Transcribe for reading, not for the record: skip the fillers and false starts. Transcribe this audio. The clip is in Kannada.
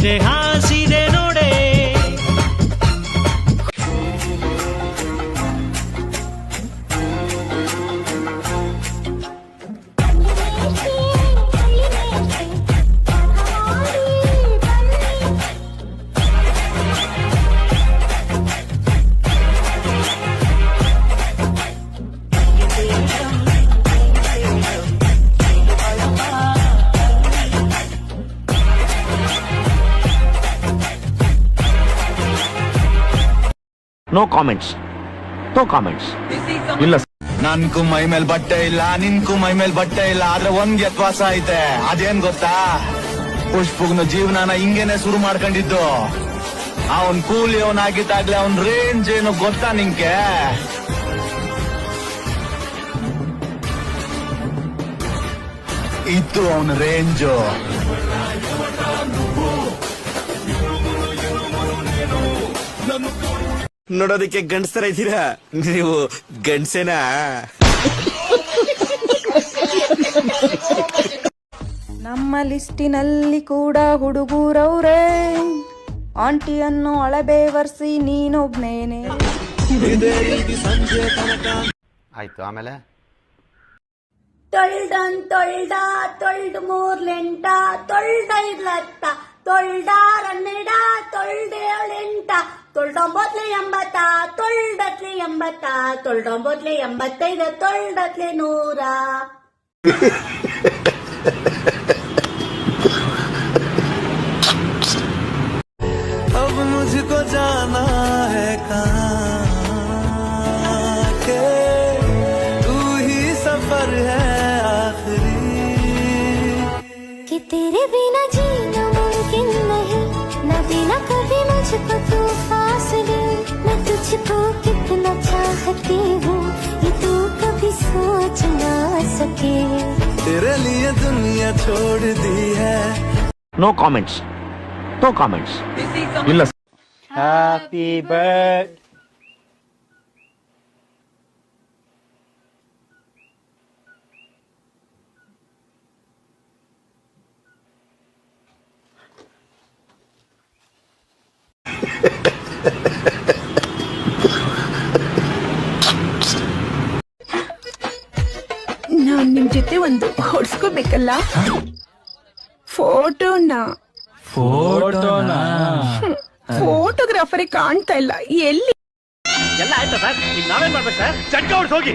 ಹಾಸಿದೆ ಹಾಸಿದೆ ನೋಡೆ. No comments, no comments. ಇಲ್ಲ, ನನ್ಕು ಮೈ ಮೇಲ್ ಬಟ್ಟೆ ಇಲ್ಲ, ನಿನ್ಕು ಮೈ ಮೇಲ್ ಬಟ್ಟೆ ಇಲ್ಲ, ಆದ್ರೆ ಒಂದ್ ವ್ಯತ್ಯಾಸ ಐತೆ. ಅದೇನ್ ಗೊತ್ತಾ? ಪುಷ್ಪಗ್ನ ಜೀವನಾನ ಹಿಂಗೇನೆ ಶುರು ಮಾಡ್ಕೊಂಡಿದ್ದು. ಅವನ್ ಕೂಲಿ ಅವನಾಗಿದ್ದಾಗ್ಲೆ ಅವನ್ ರೇಂಜ್ ಏನು ಗೊತ್ತಾ ನಿಂಗೆ? ಇತ್ತು ಅವನ ರೇಂಜು. ನೋಡೋದಕ್ಕೆ ಗಂಡಸ್ತರ ಇದ್ದೀರಾ, ನೀವು ಗಂಡಸೇನಾ? ನಮ್ಮ ಲಿಸ್ಟಿನಲ್ಲಿ ಕೂಡ ಹುಡುಗರವ್ರೆ, ಆಂಟಿಯನ್ನು ಅಳಬೇವರ್ಸಿ ನೀನೊಬ್ನೇನೆ. ಆಯ್ತು. ಆಮೇಲೆ ತೊಳ್ದನ್ ತೊಳ್ದ ತೊಳ್ದು ಮೂರ್ಲೆಂಟ ತೊಳ್ದೈದ್ಲತ್ತ ತೊಳ್ದಾರನ್ನೆಡ ತೊಳ್ದೇಳೆಂಟ ತೊಳ್ದೊಂಬತ್ಲೆ 80 ತೊಳ್ದತ್ಲೆ 80 ತೊಳ್ದೊಂಬತ್ಲೆ 85 ತೊಳ್ದತ್ಲೆ 100. अब मुझको जाना है कहाँ के, तू ही सफर है आखिरी, कि तेरे बिना जीना मुमकिन नहीं, न देना कभी मुझको तू फासले, मैं तुझको कितना चाहती हूँ ये तू कभी सोच ना सके, तेरे लिए दुनिया छोड़ दी है. No comments, no comments. ಇಲ್ಲ. ಹ್ಯಾಪಿ ಬರ್ತ್ ನಾನ್ ನಿಮ್ ಜೊತೆ ಒಂದು ಹೊಡ್ಸ್ಕೋಬೇಕಲ್ಲ, ಫೋಟೋಗ್ರಾಫರೇ ಕಾಣ್ತಾ ಇಲ್ಲ. ಎಲ್ಲಿ ಎಲ್ಲ ಆಯ್ತಾ ಸರ್? ಈಗ ನಾವೇನ್ ಮಾಡ್ಬೇಕು ಸರ್? ಚಟ್ಕ ಹೊಡ್ಸ್ ಹೋಗಿ.